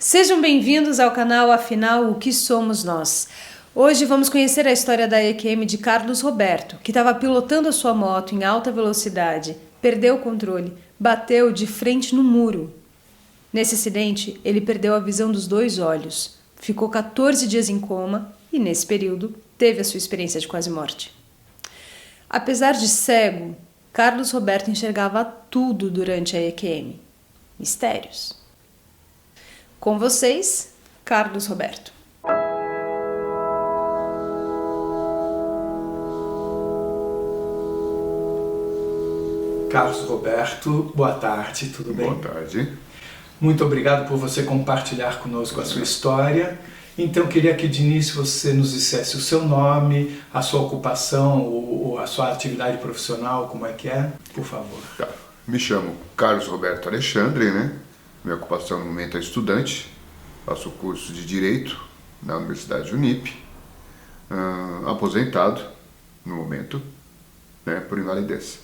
Sejam bem-vindos ao canal Afinal, o que somos nós? Hoje vamos conhecer a história da EQM de Carlos Roberto, que estava pilotando a sua moto em alta velocidade, perdeu o controle, bateu de frente no muro. Nesse acidente, ele perdeu a visão dos dois olhos, ficou 14 dias em coma e, nesse período, teve a sua experiência de quase morte. Apesar de cego, Carlos Roberto enxergava tudo durante a EQM. Mistérios. Com vocês, Carlos Roberto. Carlos Roberto, boa tarde, tudo bem? Boa tarde. Muito obrigado por você compartilhar conosco a sua história. Então, queria que de início você nos dissesse o seu nome, a sua ocupação, ou a sua atividade profissional, como é que é, por favor. Tá. Me chamo Carlos Roberto Alexandre, né? Minha ocupação no momento é estudante, faço curso de Direito na Universidade Unip, aposentado no momento, né, por invalidez.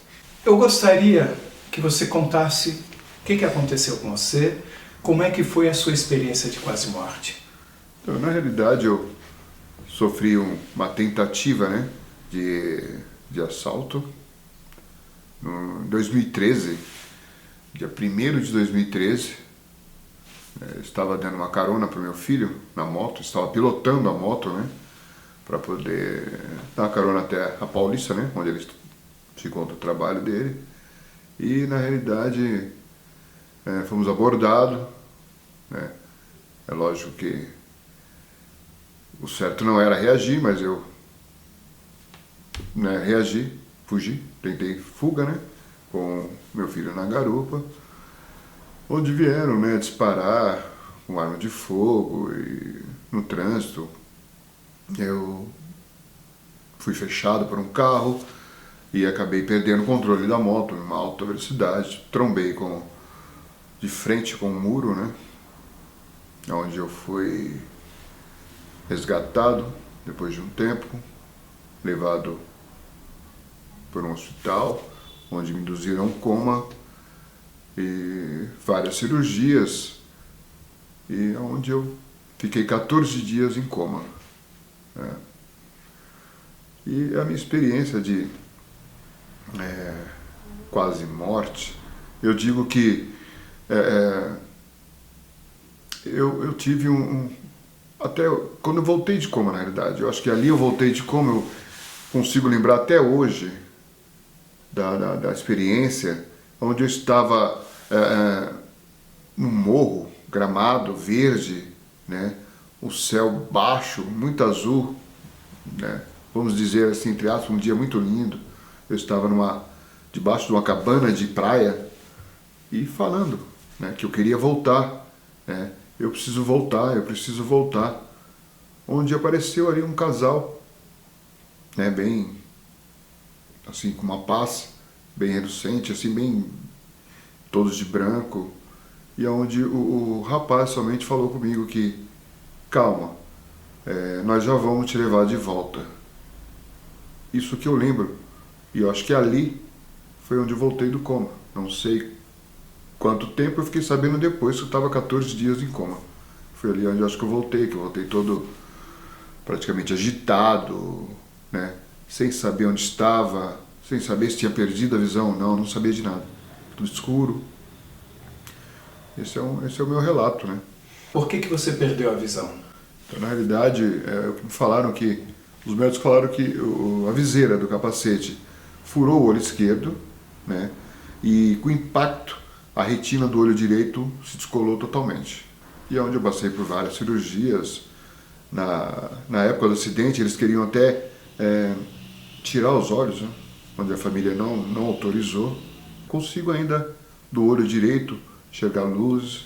Eu gostaria que você contasse o que aconteceu com você, como é que foi a sua experiência de quase morte. Então, na realidade, eu sofri uma tentativa, né, de assalto em 2013, dia 1º de 2013. Eu estava dando uma carona para o meu filho na moto, estava pilotando a moto, né, para poder dar uma carona até a Paulista, né, onde ele se encontra o trabalho dele. E, na realidade, fomos abordados, né. É lógico que o certo não era reagir, mas eu, né, reagi, fugi, tentei fuga, né, com meu filho na garupa, onde vieram, né, disparar com arma de fogo e no trânsito. Eu fui fechado por um carro e acabei perdendo o controle da moto em uma alta velocidade, trombei de frente com um muro, né, onde eu fui resgatado depois de um tempo, levado para um hospital, onde me induziram a um coma e várias cirurgias, e onde eu fiquei 14 dias em coma. Né? E a minha experiência de quase morte, eu digo que eu tive até quando eu voltei de coma, na realidade, eu acho que ali eu voltei de coma, eu consigo lembrar até hoje da experiência, onde eu estava num morro, gramado, verde, né, o céu baixo, muito azul, né, vamos dizer assim, entre aspas, um dia muito lindo. Eu estava debaixo de uma cabana de praia e falando, né, que eu queria voltar, né, eu preciso voltar, onde apareceu ali um casal, né, bem, assim, com uma paz, bem relucente, assim, bem, todos de branco, e onde o rapaz somente falou comigo que, calma, nós já vamos te levar de volta. Isso que eu lembro, e eu acho que ali foi onde eu voltei do coma, não sei quanto tempo, eu fiquei sabendo depois que eu estava 14 dias em coma. Foi ali onde eu acho que eu voltei todo praticamente agitado, né? Sem saber onde estava, sem saber se tinha perdido a visão ou não sabia de nada. Tudo escuro. Esse é o meu relato, né? Por que você perdeu a visão? Então, na realidade, os médicos falaram que a viseira do capacete furou o olho esquerdo, né? E com impacto, a retina do olho direito se descolou totalmente. E é onde eu passei por várias cirurgias. Na época do acidente, eles queriam até tirar os olhos, né? Onde a família não autorizou. Consigo ainda, do olho direito, enxergar luz,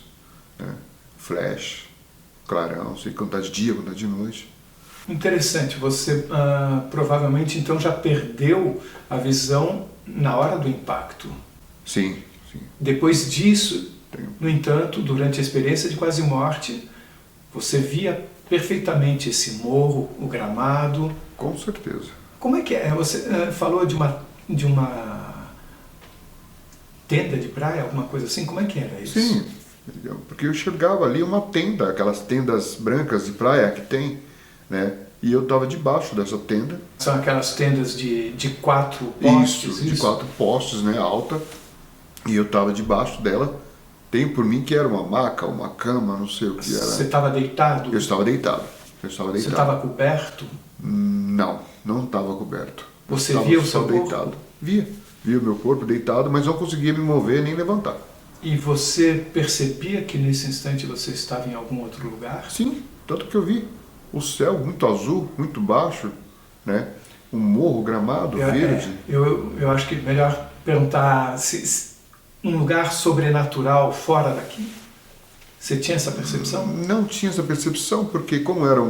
né? Flash, clarão, sei quando está de dia, quando está de noite. Interessante, você provavelmente então já perdeu a visão na hora do impacto. Sim. Depois disso, no entanto, durante a experiência de quase morte, você via perfeitamente esse morro, o gramado. Com certeza. Como é que é? Você falou de uma tenda de praia, alguma coisa assim? Como é que era isso? Sim, entendeu? Porque eu enxergava ali uma tenda, aquelas tendas brancas de praia que tem, né? E eu estava debaixo dessa tenda. São aquelas tendas de 4 postes? Isso, de 4 postes, né, alta. E eu estava debaixo dela. Tem por mim que era uma maca, uma cama, não sei o que era. Você estava deitado? Eu estava deitado. Você estava coberto? Não, não estava coberto. Você via o seu deitado. corpo? Via o meu corpo deitado, mas não conseguia me mover nem levantar. E você percebia que nesse instante você estava em algum outro lugar? Sim, tanto que eu vi o céu muito azul, muito baixo, né? Um morro gramado, verde. Eu acho que é melhor perguntar se um lugar sobrenatural fora daqui? Você tinha essa percepção? Não tinha essa percepção, porque como era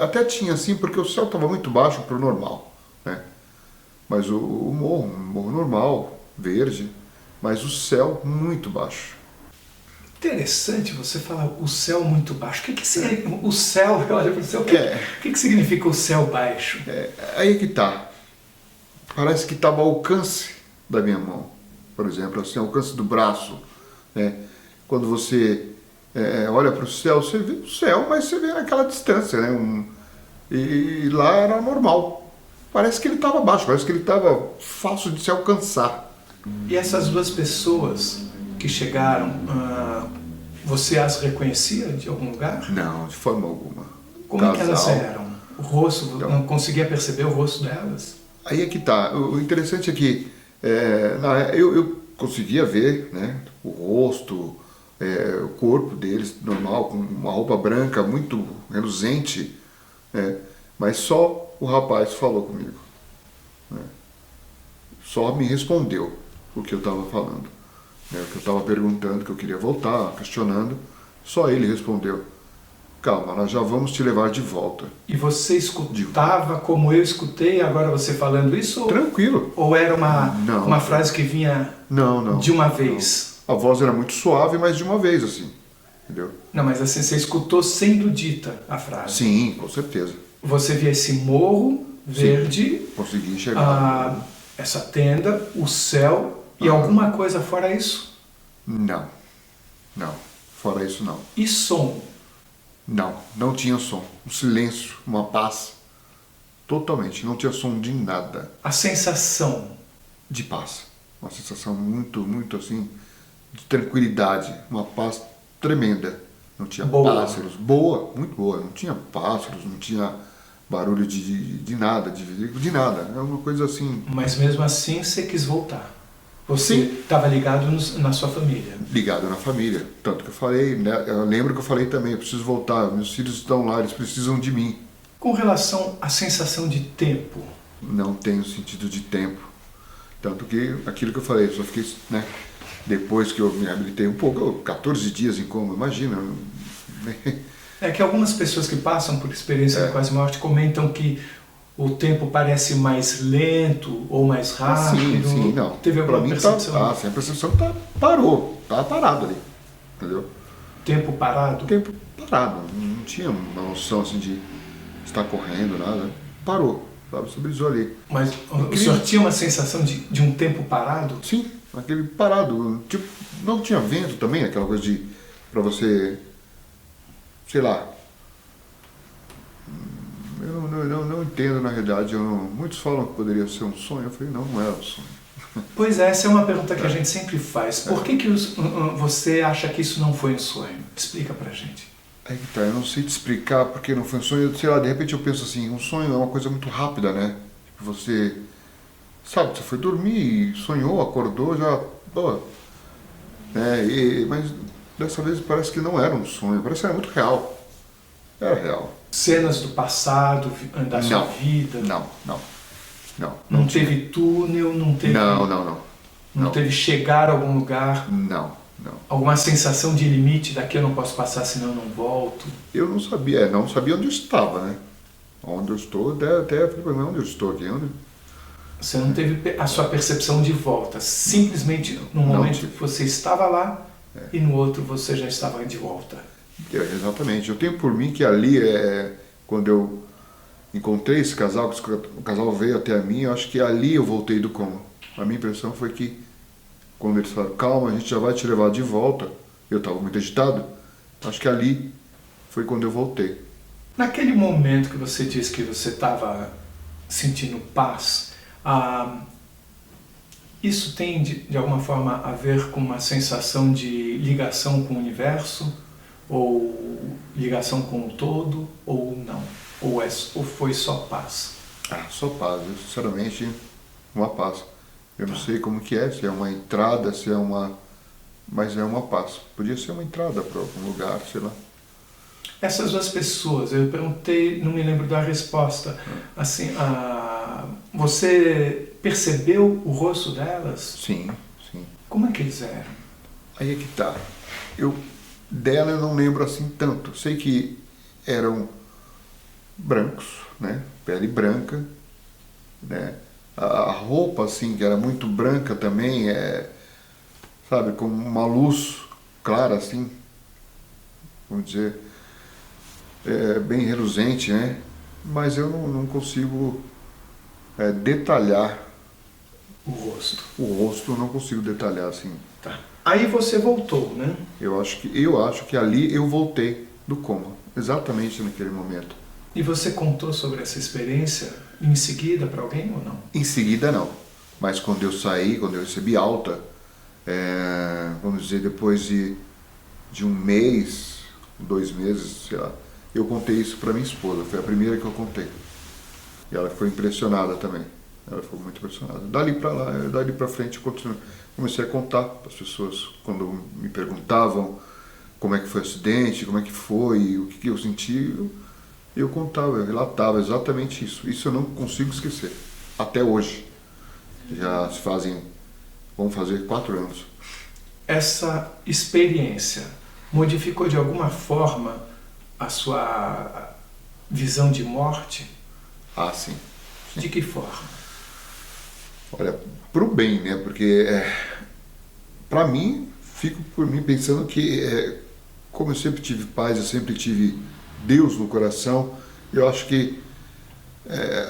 até tinha assim, porque o céu estava muito baixo para o normal, né? Mas o morro, um morro normal, verde, mas o céu muito baixo. Interessante você falar o céu muito baixo. O que significa o céu? Olha para o céu. O que significa o céu baixo? Aí é que tá. Parece que estava ao alcance da minha mão, por exemplo, assim, ao alcance do braço, né? Quando você olha para o céu, você vê o céu, mas você vê naquela distância, né? E lá era normal. Parece que ele estava baixo, parece que ele estava fácil de se alcançar. E essas duas pessoas que chegaram, você as reconhecia de algum lugar? Não, de forma alguma. Como é que elas eram? O rosto, Então, não conseguia perceber o rosto delas? Aí é que tá. O interessante é que eu conseguia ver, né, o rosto, o corpo deles normal, com uma roupa branca muito reluzente, né, mas só o rapaz falou comigo, né, só me respondeu o que eu estava falando, né, o que eu estava perguntando, que eu queria voltar, questionando, só ele respondeu: calma, nós já vamos te levar de volta. E você escutava como eu escutei agora você falando isso? Tranquilo. Ou era uma frase que vinha de uma vez? Não. A voz era muito suave, mas de uma vez, assim. Entendeu? Não, mas assim, você escutou sendo dita a frase? Sim, com certeza. Você via esse morro verde, sim, consegui enxergar. Essa tenda, o céu e alguma coisa fora isso? Não. Fora isso, não. E som? Não tinha som. Um silêncio, uma paz. Totalmente, não tinha som de nada. A sensação? De paz. Uma sensação muito, muito assim, de tranquilidade. Uma paz tremenda. Não tinha pássaros. Boa, muito boa. Não tinha pássaros, não tinha barulho de nada, de nada. É uma coisa assim... Mas mesmo assim você quis voltar? Você estava ligado na sua família? Ligado na família. Tanto que eu falei, né? Eu lembro que eu falei também, eu preciso voltar, meus filhos estão lá, eles precisam de mim. Com relação à sensação de tempo? Não tenho sentido de tempo. Tanto que aquilo que eu falei, eu só fiquei, né? Depois que eu me reabilitei um pouco, 14 dias em coma, imagina. É que algumas pessoas que passam por experiência de quase morte comentam que o tempo parece mais lento ou mais rápido. Sim, não. Teve alguma percepção? Sem percepção parou, estava parado ali, entendeu? Tempo parado? Tempo parado, não tinha uma noção assim de estar correndo, nada. Parou, sabe? Estabilizou ali. Mas o senhor tinha uma sensação de um tempo parado? Sim, aquele parado. Tipo, não tinha vento também, aquela coisa de... pra você... sei lá... Eu não entendo, na realidade. Muitos falam que poderia ser um sonho. Eu falei, não era um sonho. Pois é, essa é uma pergunta que a gente sempre faz. Por que você acha que isso não foi um sonho? Explica pra gente. É que tá, eu não sei te explicar porque não foi um sonho. Sei lá, de repente eu penso assim, um sonho é uma coisa muito rápida, né? Você, sabe, você foi dormir, sonhou, acordou, já... Pô, né? Mas dessa vez parece que não era um sonho, parece que era muito real. Era real. Cenas do passado, da sua vida? Não teve túnel, não teve... Não teve chegar a algum lugar? Não. Alguma sensação de limite, daqui eu não posso passar senão eu não volto? Eu não sabia onde eu estava, né? Onde eu estou, até falei pra mim, onde eu estou aqui? Você não teve a sua percepção de volta, simplesmente no momento que você estava lá e no outro você já estava de volta. Exatamente. Eu tenho por mim que ali, quando eu encontrei esse casal, que o casal veio até a mim, eu acho que ali eu voltei do coma. A minha impressão foi que, quando eles falaram, calma, a gente já vai te levar de volta, eu estava muito agitado. Acho que ali foi quando eu voltei. Naquele momento que você disse que você estava sentindo paz, isso tem de alguma forma a ver com uma sensação de ligação com o universo? Ou ligação com o todo? Ou não? Ou foi só paz? Só paz, eu, sinceramente, uma paz. Eu não sei como que é, se é uma entrada, se é uma... Mas é uma paz. Podia ser uma entrada para algum lugar, sei lá. Essas duas pessoas, eu perguntei, não me lembro da resposta, assim, você percebeu o rosto delas? Sim, sim. Como é que eles eram? Aí é que tá. Dela eu não lembro assim tanto. Sei que eram brancos, né? Pele branca, né? A roupa, assim, que era muito branca também, sabe, com uma luz clara, assim, vamos dizer, bem reluzente, né? Mas eu não consigo detalhar O rosto. o rosto, eu não consigo detalhar, assim. Tá. Aí você voltou, né? Eu acho que ali eu voltei do coma, exatamente naquele momento. E você contou sobre essa experiência em seguida para alguém ou não? Em seguida não, mas quando eu saí, quando eu recebi alta, vamos dizer, depois de um mês, 2 meses, sei lá, eu contei isso para minha esposa, foi a primeira que eu contei. E ela ficou impressionada também, ela ficou muito impressionada. Dali para frente eu comecei a contar para as pessoas, quando me perguntavam como é que foi o acidente, como é que foi, o que eu senti, eu contava, eu relatava exatamente isso. Isso eu não consigo esquecer, até hoje. Já se vão fazer 4 anos. Essa experiência modificou de alguma forma a sua visão de morte? Sim. De que forma? Olha, pro bem, né? Porque para mim, fico por mim pensando que como eu sempre tive paz, eu sempre tive Deus no coração, eu acho que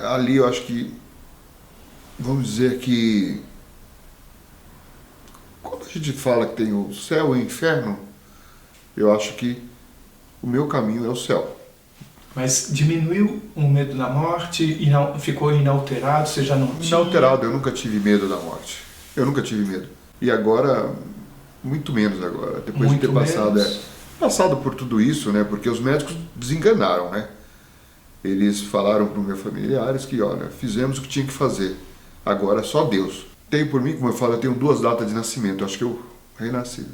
ali eu acho que, vamos dizer que quando a gente fala que tem o céu e o inferno, eu acho que o meu caminho é o céu. Mas diminuiu o medo da morte e ficou inalterado? Você já não tinha? Inalterado, eu nunca tive medo da morte. Eu nunca tive medo. E agora, muito menos agora. Depois Muito de ter passado por tudo isso, né? Porque os médicos desenganaram, né? Eles falaram para os meus familiares que, olha, fizemos o que tinha que fazer. Agora é só Deus. Tenho por mim, como eu falo, eu tenho 2 datas de nascimento. Acho que eu renasci.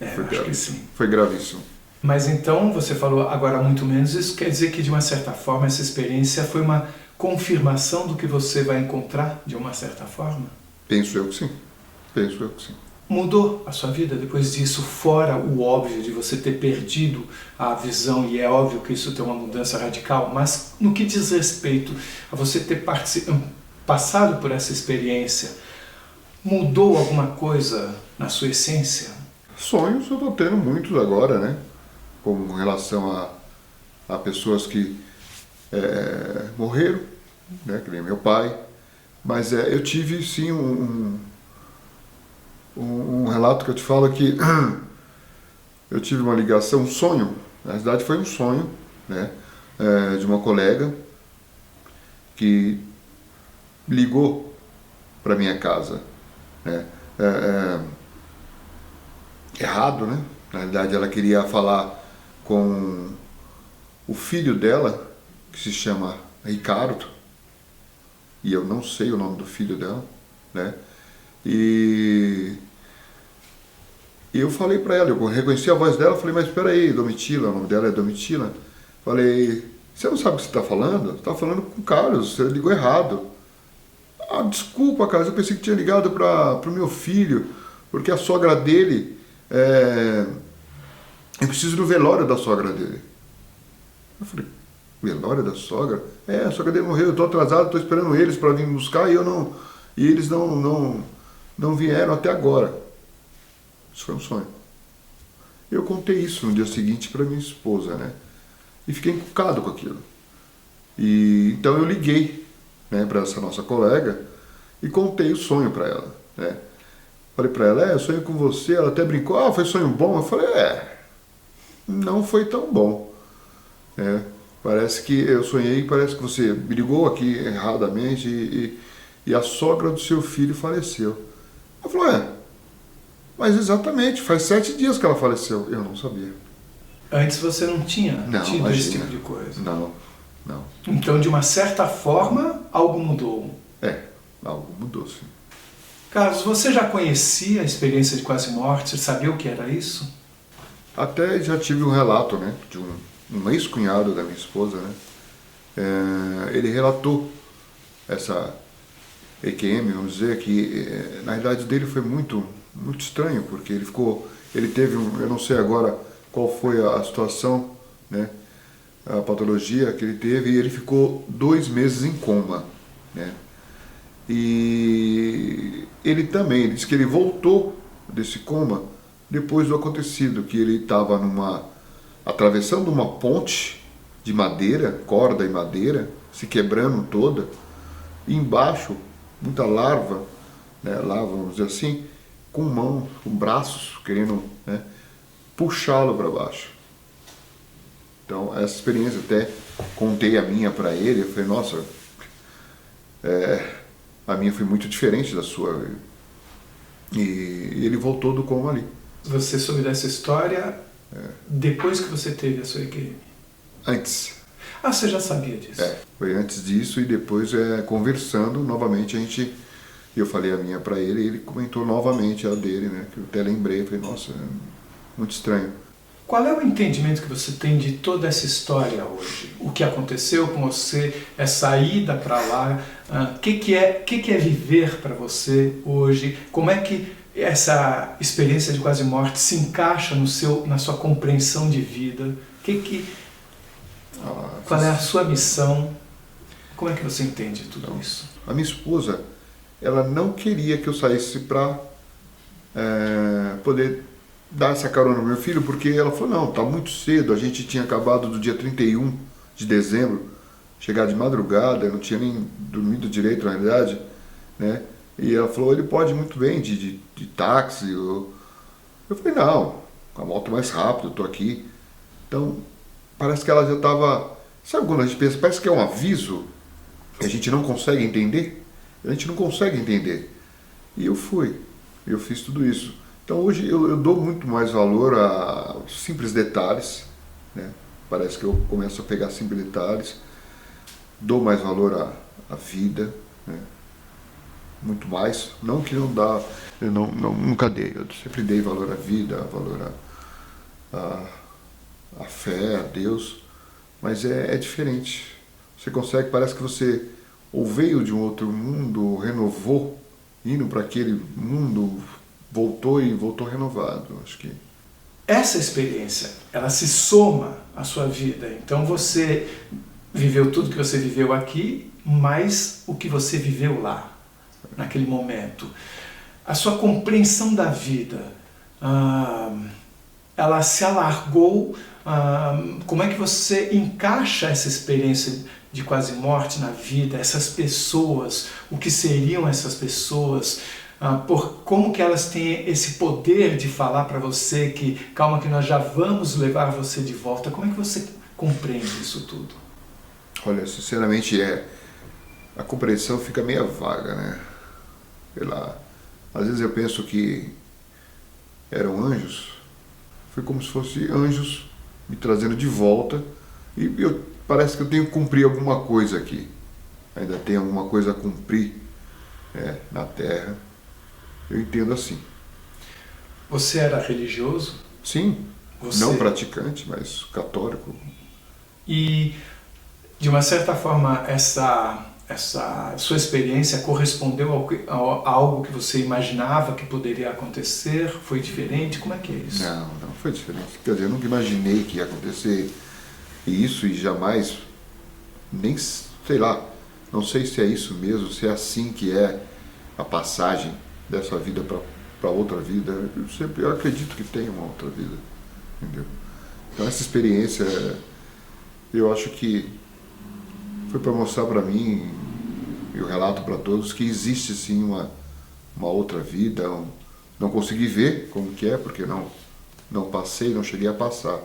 Acho que sim. Foi gravíssimo. Mas então, você falou agora muito menos, isso quer dizer que de uma certa forma essa experiência foi uma confirmação do que você vai encontrar de uma certa forma? Penso eu que sim. Penso eu que sim. Mudou a sua vida depois disso, fora o óbvio de você ter perdido a visão, e é óbvio que isso tem uma mudança radical, mas no que diz respeito a você ter passado por essa experiência, mudou alguma coisa na sua essência? Sonhos eu estou tendo muitos agora, né? Com relação a pessoas que morreram, né? Que nem meu pai. Mas eu tive sim um relato que eu te falo que eu tive uma ligação, um sonho. Na verdade foi um sonho, né? De uma colega que ligou para minha casa, né? Errado, né? Na realidade ela queria falar com o filho dela, que se chama Ricardo, e eu não sei o nome do filho dela, né? E eu falei para ela, eu reconheci a voz dela, falei, mas espera aí, Domitila, o nome dela é Domitila. Falei, você não sabe o que você está falando? Você está falando com o Carlos, você ligou errado. Desculpa, Carlos, eu pensei que tinha ligado para o meu filho, porque a sogra dele, eu preciso do velório da sogra dele. Eu falei, velório da sogra? A sogra dele morreu, eu estou atrasado, estou esperando eles para vir buscar e eles não vieram até agora. Isso foi um sonho. Eu contei isso no dia seguinte para minha esposa, né? E fiquei encucado com aquilo. E então eu liguei, né, para essa nossa colega e contei o sonho para ela, né? Falei para ela, eu sonhei com você. Ela até brincou, foi sonho bom? Eu falei, não foi tão bom. Parece que eu sonhei, parece que você me ligou aqui erradamente e a sogra do seu filho faleceu. Ela falou, mas exatamente, faz 7 dias que ela faleceu. Eu não sabia. Antes você não tinha tido imagina. esse tipo de coisa? Não. Então, de uma certa forma, algo mudou. Algo mudou, sim. Carlos, você já conhecia a experiência de quase morte? Você sabia o que era isso? Até já tive um relato, né, de um ex-cunhado da minha esposa, né? Ele relatou essa EQM, vamos dizer, que na idade dele foi muito, muito estranho, porque ele teve eu não sei agora qual foi a situação, né, a patologia que ele teve, e ele ficou 2 meses em coma, né? E ele disse que ele voltou desse coma depois do acontecido, que ele estava atravessando uma ponte de madeira, corda e madeira, se quebrando toda, e embaixo muita larva, né, vamos dizer assim, com mãos, com braços, querendo, né, puxá-lo para baixo. Então, essa experiência, até contei a minha para ele, eu falei, nossa, a minha foi muito diferente da sua. E ele voltou do coma ali. Você soube dessa história depois que você teve a sua EQM? Antes. Você já sabia disso? Foi antes disso, e depois, conversando novamente, eu falei a minha para ele, e ele comentou novamente a dele, né? Que eu até lembrei, falei, nossa, muito estranho. Qual é o entendimento que você tem de toda essa história hoje? O que aconteceu com você, essa ida para lá, o que é viver para você hoje? Como é que essa experiência de quase morte se encaixa na sua compreensão de vida? Qual é a sua missão? Como é que você entende tudo isso? A minha esposa, ela não queria que eu saísse para poder dar essa carona no meu filho, porque ela falou, não, tá muito cedo, a gente tinha acabado do dia 31 de dezembro, chegar de madrugada, eu não tinha nem dormido direito na realidade, né? E ela falou, ele pode muito bem de táxi. Eu falei, não, a moto mais rápido, eu tô aqui. Então, parece que ela já estava... Sabe quando a gente pensa, parece que é um aviso que a gente não consegue entender? A gente não consegue entender. E eu fiz tudo isso. Então hoje eu dou muito mais valor aos simples detalhes, né? Parece que eu começo a pegar simples detalhes, dou mais valor à vida, né? Muito mais, não que não dá, eu nunca dei, eu sempre dei valor à vida, valor à fé, a Deus, mas é diferente. Você consegue, parece que você ou veio de um outro mundo, renovou, indo para aquele mundo, voltou renovado, acho que. Essa experiência, ela se soma à sua vida. Então você viveu tudo que você viveu aqui, mais o que você viveu lá, naquele momento. A sua compreensão da vida, ela se alargou. Como é que você encaixa essa experiência de quase morte na vida, essas pessoas, o que seriam essas pessoas, como que elas têm esse poder de falar para você que, calma que nós já vamos levar você de volta. Como é que você compreende isso tudo? Olha, sinceramente, a compreensão fica meio vaga, né? Às vezes eu penso que eram anjos, foi como se fossem anjos me trazendo de volta, e parece que eu tenho que cumprir alguma coisa aqui, ainda tem alguma coisa a cumprir na Terra, eu entendo assim. Você era religioso? Sim, não praticante, mas católico. E, de uma certa forma, essa sua experiência correspondeu a algo que você imaginava que poderia acontecer? Foi diferente? Como é que é isso? Não foi diferente. Quer dizer, eu nunca imaginei que ia acontecer isso, e jamais, nem, sei lá, não sei se é isso mesmo, se é assim que é a passagem dessa vida para outra vida. Eu acredito que tem uma outra vida, entendeu? Então essa experiência, eu acho que foi para mostrar para mim, eu relato para todos, que existe sim uma outra vida, Não consegui ver como que é, porque não passei, não cheguei a passar,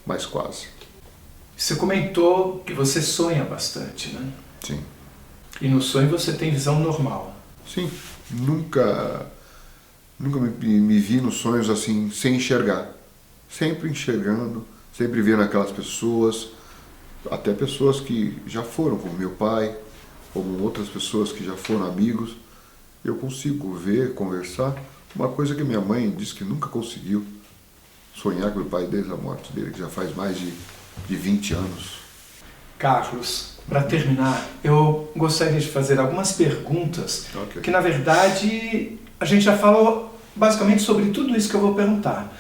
mas quase. Você comentou que você sonha bastante, né? Sim. E no sonho você tem visão normal. Sim, nunca me vi nos sonhos assim, sem enxergar. Sempre enxergando, sempre vendo aquelas pessoas, até pessoas que já foram, como meu pai, como outras pessoas que já foram amigos. Eu consigo ver, conversar, uma coisa que minha mãe disse que nunca conseguiu, sonhar com o pai desde a morte dele, que já faz mais de 20 anos. Carlos, para terminar, eu gostaria de fazer algumas perguntas, Ok. que na verdade a gente já falou basicamente sobre tudo isso que eu vou perguntar,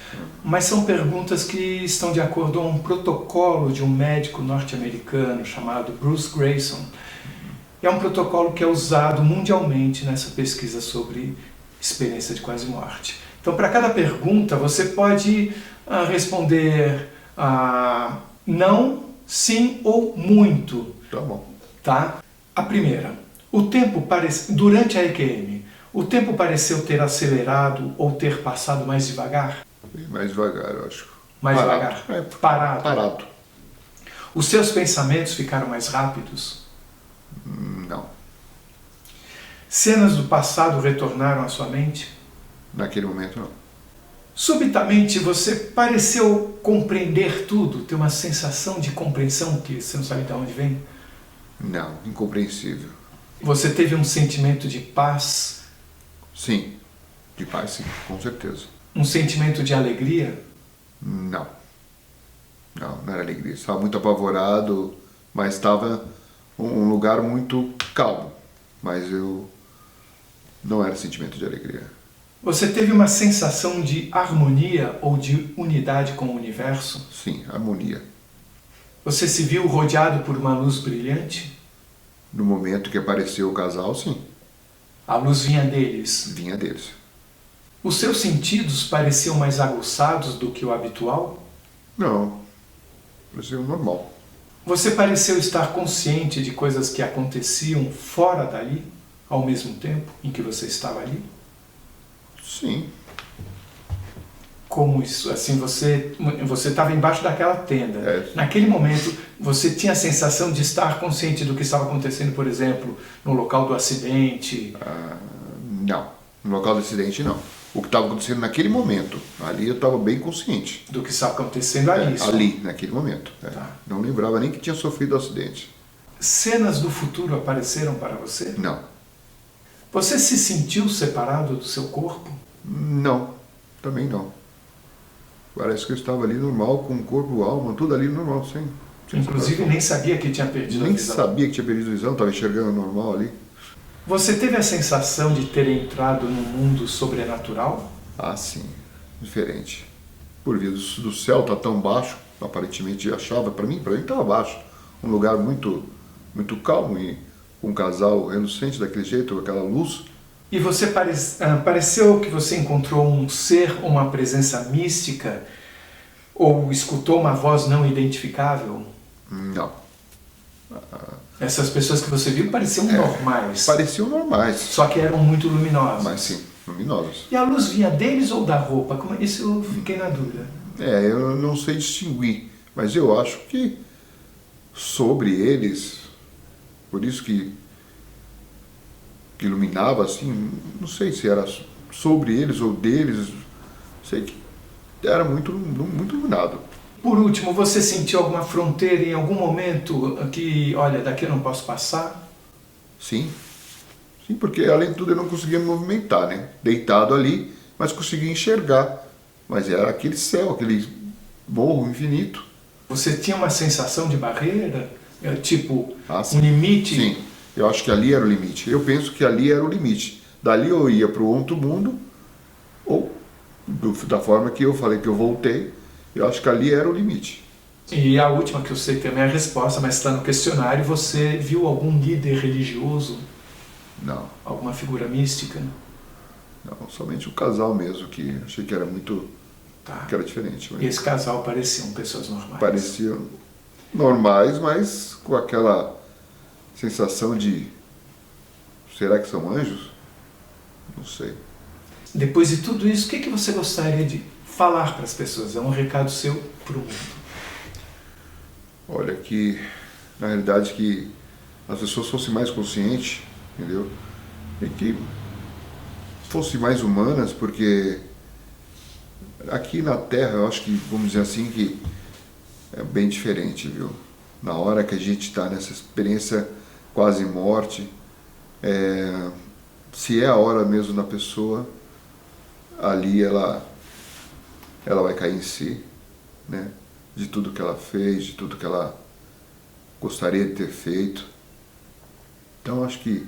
mas são perguntas que estão de acordo com um protocolo de um médico norte-americano chamado Bruce Grayson. É um protocolo que é usado mundialmente nessa pesquisa sobre experiência de quase morte. Então, para cada pergunta, você pode responder não, sim ou muito. Tá bom. Tá? A primeira, durante a EQM, o tempo pareceu ter acelerado ou ter passado mais devagar? Bem mais devagar, eu acho. Mais Parado. devagar? Parado. Parado. Os seus pensamentos ficaram mais rápidos? Não. Cenas do passado retornaram à sua mente? Naquele momento, não. Subitamente você pareceu compreender tudo, ter uma sensação de compreensão que você não sabe de onde vem? Não, incompreensível. Você teve um sentimento de paz? Sim. De paz, sim, com certeza. Um sentimento de alegria? Não. Não era alegria. Estava muito apavorado, mas estava um lugar muito calmo. Mas eu não era sentimento de alegria. Você teve uma sensação de harmonia ou de unidade com o universo? Sim, harmonia. Você se viu rodeado por uma luz brilhante? No momento que apareceu o casal, sim, A luz vinha deles. vinha deles. Os seus sentidos pareciam mais aguçados do que o habitual? Não, pareceu normal. Você pareceu estar consciente de coisas que aconteciam fora dali, ao mesmo tempo em que você estava ali? Sim, Como isso? Assim, você estava embaixo daquela tenda. É. Naquele momento, você tinha a sensação de estar consciente do que estava acontecendo, por exemplo, no local do acidente? não. No local do acidente, não. O que estava acontecendo naquele momento, ali eu estava bem consciente. Do que estava acontecendo ali? só. Ali, naquele momento. Tá. Não lembrava nem que tinha sofrido o acidente. Cenas do futuro apareceram para você? Não. Você se sentiu separado do seu corpo? Não, também não. Parece que eu estava ali normal, com o corpo, alma, tudo ali normal, sem Inclusive, separação. nem sabia que tinha perdido a Nem visão. sabia que tinha perdido a visão, estava enxergando normal ali. Você teve a sensação de ter entrado num mundo sobrenatural? Ah, sim, diferente. Por vir do céu tá tão baixo, aparentemente achava, para mim estava baixo. Um lugar muito calmo e um casal relucente daquele jeito, com aquela luz. E você pareceu que você encontrou um ser ou uma presença mística? Ou escutou uma voz não identificável? Não. Essas pessoas que você viu pareciam normais. Pareciam normais, Só que eram muito luminosas. mas sim, luminosos. E a luz vinha deles ou da roupa? Isso eu fiquei na dúvida. Eu não sei distinguir, mas eu acho que sobre eles, por isso que iluminava assim, não sei se era sobre eles ou deles, sei que era muito iluminado. Por último, você sentiu alguma fronteira em algum momento que, olha, daqui eu não posso passar? Sim, porque além de tudo eu não conseguia me movimentar, né? Deitado ali, mas conseguia enxergar. Mas era aquele céu, aquele morro infinito. Você tinha uma sensação de barreira? Tipo, Sim. um limite? Sim, eu acho que ali era o limite. Eu penso que ali era o limite. Dali eu ia para o outro mundo, ou da forma que eu falei que eu voltei, eu acho que ali era o limite. E a última, que eu sei também é a resposta, mas está no questionário, você viu algum líder religioso? Não, Alguma figura mística? não, somente o casal mesmo, que achei que era muito, Tá. que era diferente. E Mas esse casal pareciam pessoas normais? pareciam normais, mas com aquela sensação de, será que são anjos? Não sei. depois de tudo isso, o que você gostaria de falar para as pessoas? É um recado seu para o mundo. Olha, que na realidade que as pessoas fossem mais conscientes, entendeu? E que fossem mais humanas, porque aqui na Terra, eu acho que, vamos dizer assim, que é bem diferente, viu? Na hora que a gente está nessa experiência quase morte, se é a hora mesmo da pessoa, ali ela vai cair em si, né? De tudo que ela fez, de tudo que ela gostaria de ter feito. Então acho que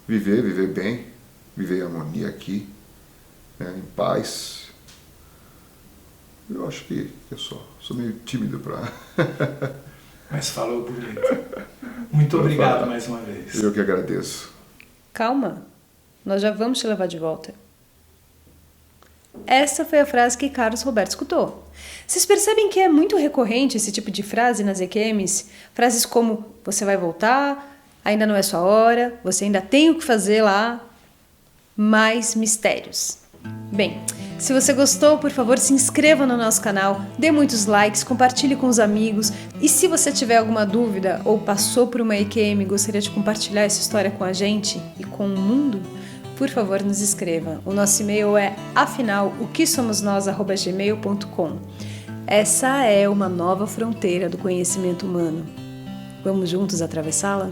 viver bem, viver em harmonia aqui, né? Em paz. Eu acho que eu sou meio tímido para... Mas falou bonito. Muito obrigado mais uma vez. Eu que agradeço. Calma, nós já vamos te levar de volta. Essa foi a frase que Carlos Roberto escutou. Vocês percebem que é muito recorrente esse tipo de frase nas EQMs? Frases como, você vai voltar, ainda não é sua hora, você ainda tem o que fazer lá. Mais mistérios. Bem, se você gostou, por favor, se inscreva no nosso canal, dê muitos likes, compartilhe com os amigos. E se você tiver alguma dúvida ou passou por uma EQM e gostaria de compartilhar essa história com a gente e com o mundo, por favor, nos escreva. O nosso e-mail é afinal-o-que-somos-nós@gmail.com. Essa é uma nova fronteira do conhecimento humano. Vamos juntos atravessá-la?